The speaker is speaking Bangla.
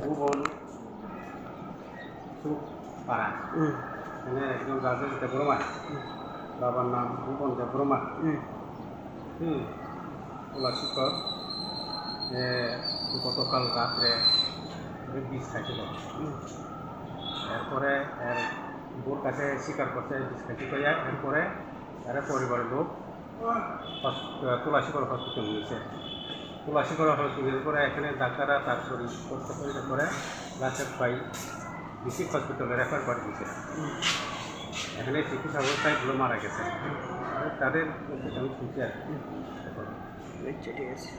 ভুবন সুখ পাড়া এখানে একজন রাজেশ দেবরমা বাবার নাম ভুবন দেবরমা ওলা শিক্ষক গতকাল রাত্রে বিষ খাইছিল এরপরে এর বোর কাছে স্বীকার করছে বিষ খাইতে কইয়া এরপরে এর পরিবারের লোক তুলাসীকর হসপিটাল নিয়েছে তুলাসীকর হসপিটাল করে এখানে ডাক্তাররা তার শরীর পরীক্ষা করে করে রাজেশ ভাই ডিস্ট্রিক্ট হসপিটালে রেফার করে দিয়েছে এখানে চিকিৎসা অবস্থায় গুলো মারা গেছে তাদের আমি শুনছি আর কি। ঠিক আছে।